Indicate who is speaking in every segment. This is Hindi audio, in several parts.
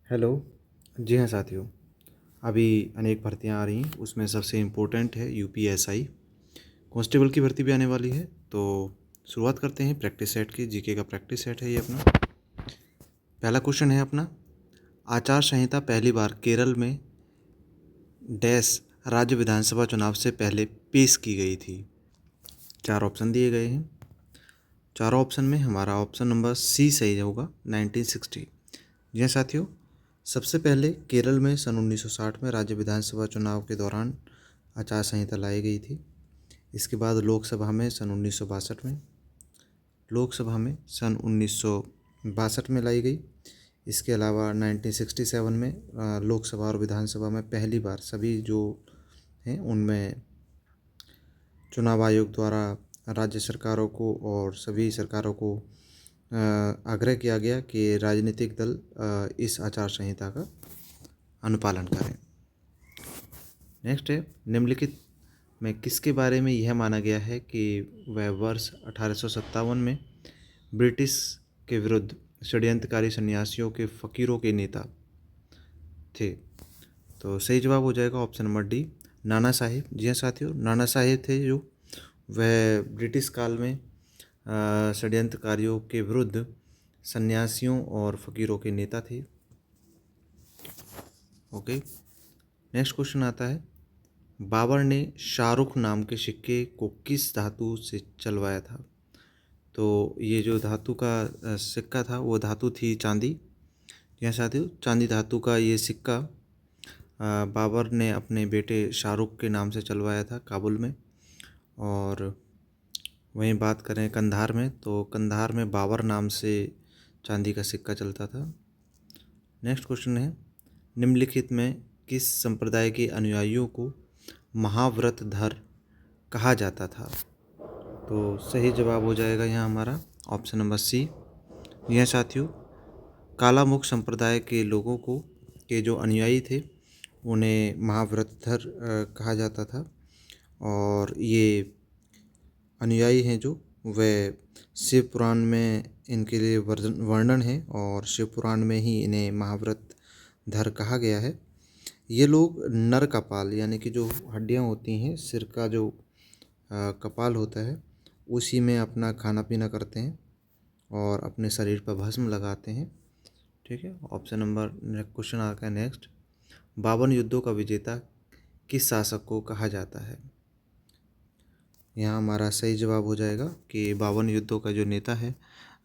Speaker 1: हेलो। जी हाँ साथियों, अभी अनेक भर्तियां आ रही हैं, उसमें सबसे इम्पोर्टेंट है यूपीएसआई। कांस्टेबल की भर्ती भी आने वाली है। तो शुरुआत करते हैं प्रैक्टिस सेट की। जीके का प्रैक्टिस सेट है ये अपना। पहला क्वेश्चन है अपना, आचार संहिता पहली बार केरल में डैश राज्य विधानसभा चुनाव से पहले पेश की गई थी। चार ऑप्शन दिए गए हैं। चारों ऑप्शन में हमारा ऑप्शन नंबर सी सही होगा, 1960। जी हाँ साथियों, सबसे पहले केरल में सन 1960 में राज्य विधानसभा चुनाव के दौरान आचार संहिता लाई गई थी। इसके बाद लोकसभा में सन 1962 में, लोकसभा में सन 1962 में लाई गई। इसके अलावा 1967 में लोकसभा और विधानसभा में पहली बार सभी जो हैं उनमें चुनाव आयोग द्वारा राज्य सरकारों को और सभी सरकारों को आग्रह किया गया कि राजनीतिक दल इस आचार संहिता का अनुपालन करें। नेक्स्ट है, निम्नलिखित में किसके बारे में यह माना गया है कि वह वर्ष 1857 में ब्रिटिश के विरुद्ध षड्यंत्रकारी सन्यासियों के फकीरों के नेता थे। तो सही जवाब हो जाएगा option number D, Nana Sahib. जी हाँ साथियों, नाना साहिब थे जो वह ब्रिटिश काल में षड्यंत्रकारियों के विरुद्ध सन्यासियों और फकीरों के नेता थे। ओके, नेक्स्ट क्वेश्चन आता है, बाबर ने शाहरुख नाम के सिक्के को किस धातु से चलवाया था। तो ये जो धातु का सिक्का था वो धातु थी चांदी। यह साथियों, चांदी धातु का ये सिक्का बाबर ने अपने बेटे शाहरुख के नाम से चलवाया था काबुल में। और वहीं बात करें कंधार में, तो कंधार में बाबर नाम से चांदी का सिक्का चलता था। नेक्स्ट क्वेश्चन है, निम्नलिखित में किस संप्रदाय के अनुयायियों को महाव्रतधर कहा जाता था। तो सही जवाब हो जाएगा यहाँ हमारा ऑप्शन नंबर सी। यह साथियों, कालामुख संप्रदाय के लोगों को के जो अनुयायी थे उन्हें महाव्रतधर कहा जाता था। और ये अनुयायी हैं जो वह शिव पुराण में इनके लिए वर्णन है और शिव पुराण में ही इन्हें महाव्रतधर कहा गया है। ये लोग नर कपाल यानी कि जो हड्डियां होती हैं, सिर का जो कपाल होता है उसी में अपना खाना पीना करते हैं और अपने शरीर पर भस्म लगाते हैं। ठीक है, ऑप्शन नंबर क्वेश्चन आ गया नेक्स्ट, 52 युद्धों का विजेता किस शासक को कहा जाता है। यहाँ हमारा सही जवाब हो जाएगा कि 52 युद्धों का जो नेता है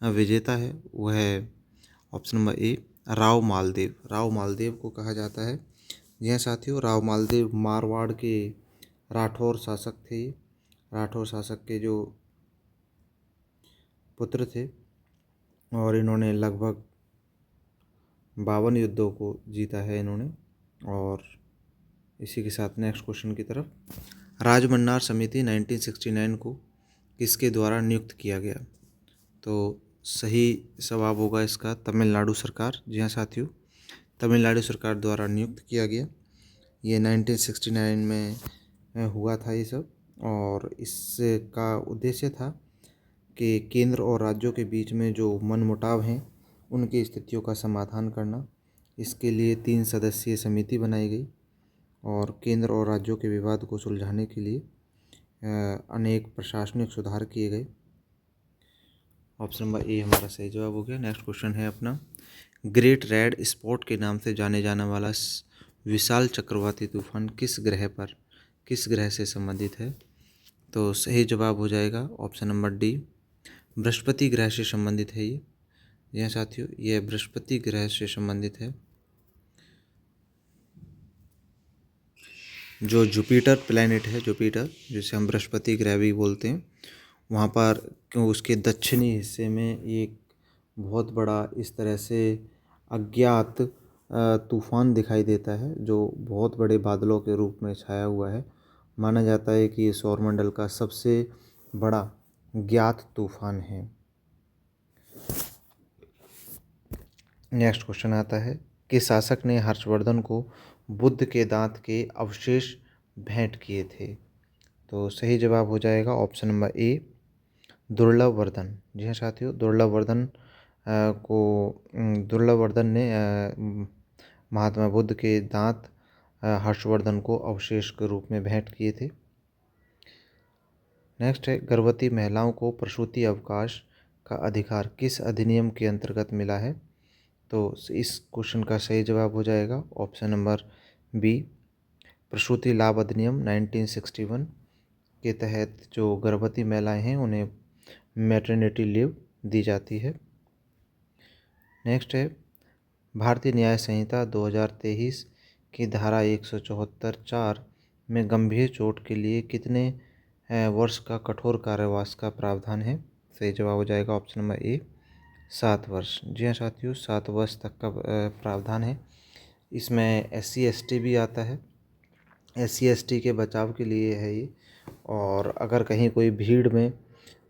Speaker 1: विजेता है वह है option number A, Rao Maldev. Rao Maldev को कहा जाता है। यह साथियों, राव मालदेव मारवाड़ के राठौर शासक थे। राठौर शासक के जो पुत्र थे और इन्होंने लगभग 52 युद्धों को जीता है इन्होंने। और इसी के साथ नेक्स्ट क्वेश्चन की तरफ, राजमन्नार समिति 1969 को किसके द्वारा नियुक्त किया गया। तो सही जवाब होगा इसका तमिलनाडु सरकार। जी हाँ साथियों, तमिलनाडु सरकार द्वारा नियुक्त किया गया। ये 1969 में हुआ था ये सब। और इसका उद्देश्य था कि केंद्र और राज्यों के बीच में जो मनमुटाव हैं उनकी स्थितियों का समाधान करना। इसके लिए 3 सदस्यीय समिति बनाई गई और केंद्र और राज्यों के विवाद को सुलझाने के लिए अनेक प्रशासनिक सुधार किए गए। ऑप्शन नंबर ए हमारा सही जवाब हो गया। नेक्स्ट क्वेश्चन है अपना, ग्रेट रेड स्पॉट के नाम से जाने जाने वाला विशाल चक्रवाती तूफान किस ग्रह से संबंधित है। तो सही जवाब हो जाएगा ऑप्शन नंबर डी, बृहस्पति ग्रह से संबंधित है ये। यह साथियों, यह बृहस्पति ग्रह से संबंधित है। जो जुपिटर प्लैनेट है, जुपिटर जिसे हम बृहस्पति ग्रह भी बोलते हैं, वहाँ पर उसके दक्षिणी हिस्से में एक बहुत बड़ा इस तरह से अज्ञात तूफान दिखाई देता है जो बहुत बड़े बादलों के रूप में छाया हुआ है। माना जाता है कि ये सौरमंडल का सबसे बड़ा ज्ञात तूफान है। नेक्स्ट क्वेश्चन आता है, किस शासक ने हर्षवर्धन को बुद्ध के दांत के अवशेष भेंट किए थे। तो सही जवाब हो जाएगा ऑप्शन नंबर ए, दुर्लभवर्धन। जी हाँ साथियों, दुर्लभवर्धन ने महात्मा बुद्ध के दांत हर्षवर्धन को अवशेष के रूप में भेंट किए थे। नेक्स्ट है, गर्भवती महिलाओं को प्रसूति अवकाश का अधिकार किस अधिनियम के अंतर्गत मिला है? तो इस क्वेश्चन का सही जवाब हो जाएगा ऑप्शन नंबर बी, प्रसूति लाभ अधिनियम 1961 के तहत जो गर्भवती महिलाएं हैं उन्हें मैटरनिटी लीव दी जाती है। नेक्स्ट है, भारतीय न्याय संहिता 2023 की धारा 174(4) में गंभीर चोट के लिए कितने वर्ष का कठोर कारावास का प्रावधान है? सही जवाब हो जाएगा ऑप्शन नंबर ए, 7 वर्ष। जी हाँ साथियों, 7 वर्ष तक का प्रावधान है। इसमें SC/ST भी आता है। SC/ST के बचाव के लिए है ये। और अगर कहीं कोई भीड़ में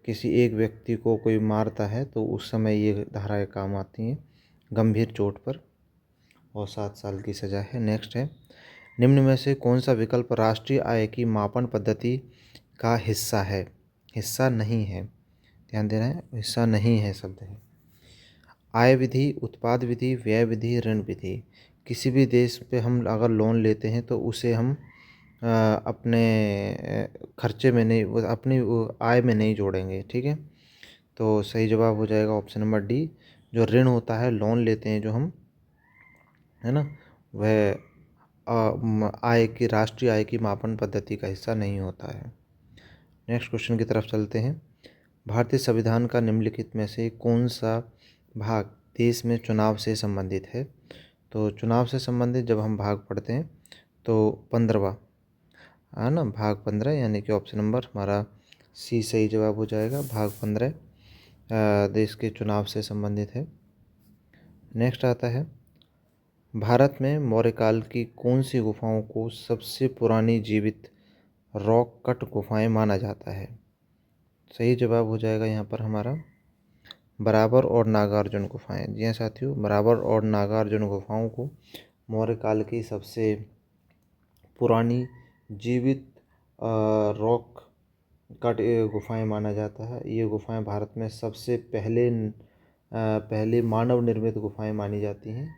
Speaker 1: किसी एक व्यक्ति को कोई मारता है तो उस समय ये धाराएं काम आती हैं गंभीर चोट पर, और 7 साल की सज़ा है। नेक्स्ट है, निम्न में से कौन सा विकल्प राष्ट्रीय आय की मापन पद्धति का हिस्सा है? हिस्सा नहीं है, ध्यान देना है, हिस्सा नहीं है शब्द है। आय विधि, उत्पाद विधि, व्यय विधि, ऋण विधि। किसी भी देश पे हम अगर लोन लेते हैं तो उसे हम अपने खर्चे में नहीं, अपनी आय में नहीं जोड़ेंगे, ठीक है। तो सही जवाब हो जाएगा ऑप्शन नंबर डी, जो ऋण होता है, लोन लेते हैं जो हम, है ना, वह आय की, राष्ट्रीय आय की मापन पद्धति का हिस्सा नहीं होता है। नेक्स्ट क्वेश्चन की तरफ चलते हैं। भारतीय संविधान का निम्नलिखित में से कौन सा भाग देश में चुनाव से संबंधित है? तो चुनाव से संबंधित जब हम भाग पढ़ते हैं तो 15वां, है ना, भाग 15, यानी कि ऑप्शन नंबर हमारा सी सही जवाब हो जाएगा। भाग 15 देश के चुनाव से संबंधित है। नेक्स्ट आता है, भारत में मौर्यकाल की कौन सी गुफाओं को सबसे पुरानी जीवित रॉक कट गुफाएं माना जाता है? सही जवाब हो जाएगा यहाँ पर हमारा बराबर और नागार्जुन गुफाएं। जी हाँ साथियों, बराबर और नागार्जुन गुफाओं को मौर्यकाल की सबसे पुरानी जीवित रॉक कट गुफाएं माना जाता है। ये गुफाएं भारत में सबसे पहले मानव निर्मित गुफाएं मानी जाती हैं।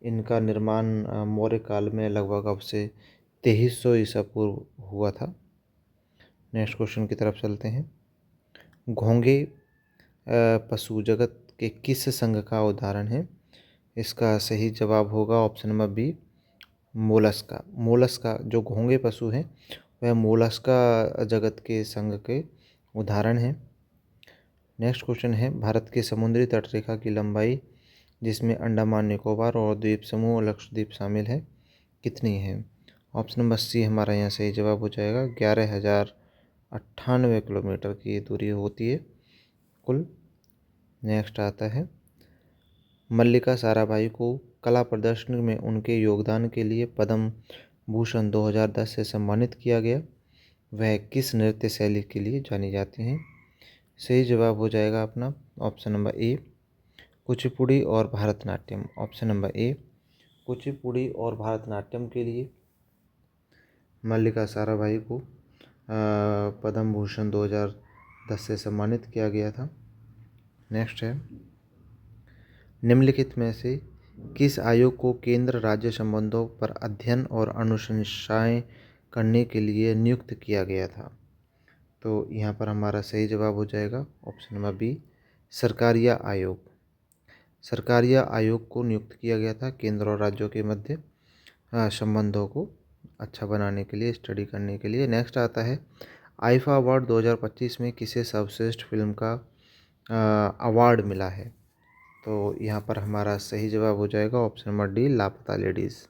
Speaker 1: इनका निर्माण मौर्य काल में लगभग अब से 2300 ईसा पूर्व हुआ था। नेक्स्ट क्वेश्चन की तरफ चलते हैं। घोंघे पशु जगत के किस संघ का उदाहरण है? इसका सही जवाब होगा option number B, Mollusca. Mollusca जो घोंघे पशु हैं वह मोलस्का जगत के संघ के उदाहरण हैं। नेक्स्ट क्वेश्चन है, भारत की समुद्री तटरेखा की लंबाई, जिसमें अंडमान निकोबार और द्वीप समूह और लक्षद्वीप शामिल है, कितनी है? ऑप्शन नंबर सी हमारा यहाँ सही जवाब हो जाएगा। 11,098 किलोमीटर की दूरी होती है कुल। नेक्स्ट आता है, मल्लिका साराभाई को कला प्रदर्शनी में उनके योगदान के लिए पद्म भूषण 2010 से सम्मानित किया गया। वह किस नृत्य शैली के लिए जानी जाती हैं? सही जवाब हो जाएगा अपना ऑप्शन नंबर ए, कुचिपुड़ी और Bharatanatyam. Option number A, Kuchipudi और भरतनाट्यम के लिए मल्लिका साराभाई को पद्म भूषण 2010 से सम्मानित किया गया था। नेक्स्ट है, निम्नलिखित में से किस आयोग को केंद्र राज्य संबंधों पर अध्ययन और अनुशंसाएं करने के लिए नियुक्त किया गया था? तो यहाँ पर हमारा सही जवाब हो जाएगा ऑप्शन नंबर बी, सरकारिया आयोग। सरकारिया आयोग को नियुक्त किया गया था केंद्र और राज्यों के मध्य संबंधों को अच्छा बनाने के लिए, स्टडी करने के लिए। नेक्स्ट आता है, आईफा अवार्ड 2025 में किसे सर्वश्रेष्ठ फिल्म का अवार्ड मिला है? तो यहाँ पर हमारा सही जवाब हो जाएगा ऑप्शन नंबर डी, लापता लेडीज़।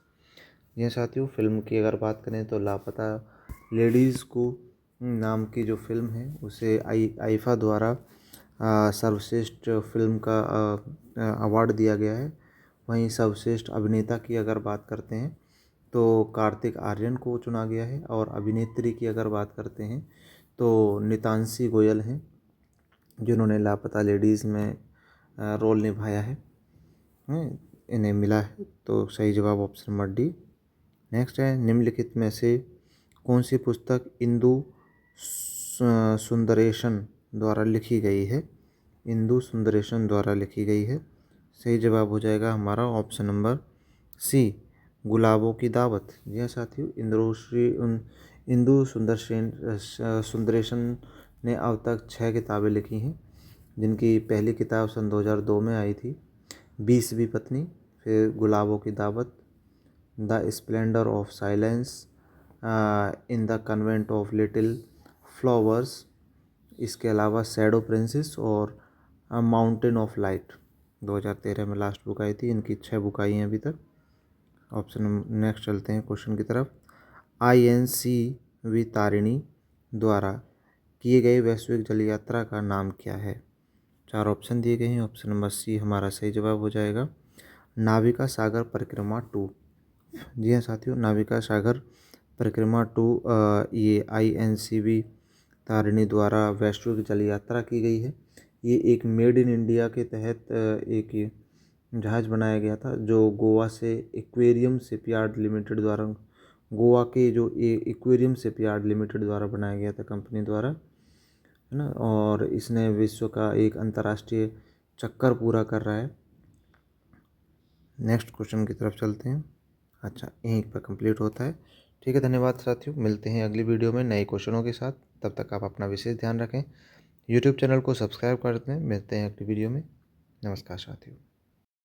Speaker 1: यह साथियों, फिल्म की अगर बात करें तो लापता लेडीज़ को नाम की जो फिल्म है उसे आईफा द्वारा सर्वश्रेष्ठ फिल्म का अवार्ड दिया गया है। वहीं सर्वश्रेष्ठ अभिनेता की अगर बात करते हैं तो कार्तिक आर्यन को चुना गया है, और अभिनेत्री की अगर बात करते हैं तो नितांशी गोयल हैं, जिन्होंने लापता लेडीज़ में रोल निभाया है, इन्हें मिला है। तो सही जवाब ऑप्शन नंबर डी। नेक्स्ट है, निम्नलिखित में से कौन सी पुस्तक इंदु सुंदरेशन द्वारा लिखी गई है? इंदु सुंदरेशन द्वारा लिखी गई है। सही जवाब हो जाएगा हमारा ऑप्शन नंबर सी, गुलाबों की दावत। जी हाँ साथियों, इंदु सुंदरेशन ने अब तक 6 किताबें लिखी हैं, जिनकी पहली किताब सन 2002 में आई थी, 20वीं पत्नी, फिर गुलाबों की दावत, the splendour of silence, in the convent of little flowers, इसके अलावा शैडो प्रिंसेस और माउंटेन ऑफ लाइट 2013 में लास्ट बुक आई थी। इनकी 6 बुक आई हैं अभी तक। ऑप्शन नेक्स्ट चलते हैं क्वेश्चन की तरफ। INCV तारिणी द्वारा किए गए वैश्विक जल यात्रा का नाम क्या है? 4 ऑप्शन दिए गए हैं। ऑप्शन नंबर सी हमारा सही जवाब हो जाएगा, नाविका सागर परिक्रमा 2। जी हाँ साथियों, नाविका सागर परिक्रमा 2 ये INCV तारिणी द्वारा वैश्विक जल यात्रा की गई है। ये एक मेड इन इंडिया के तहत एक जहाज़ बनाया गया था, जो गोवा से एक्वेरियम शिपयार्ड लिमिटेड द्वारा, गोवा के जो एक्वेरियम शिपयार्ड लिमिटेड द्वारा बनाया गया था, कंपनी द्वारा, है ना। और इसने विश्व का एक अंतर्राष्ट्रीय चक्कर पूरा कर रहा है। नेक्स्ट क्वेश्चन की तरफ चलते हैं। अच्छा, यहीं पर कंप्लीट होता है। ठीक है, धन्यवाद साथियों, मिलते हैं अगली वीडियो में नए क्वेश्चनों के साथ। तब तक आप अपना विशेष ध्यान रखें। यूट्यूब चैनल को सब्सक्राइब कर दें। मिलते हैं अगली वीडियो में। नमस्कार साथियों।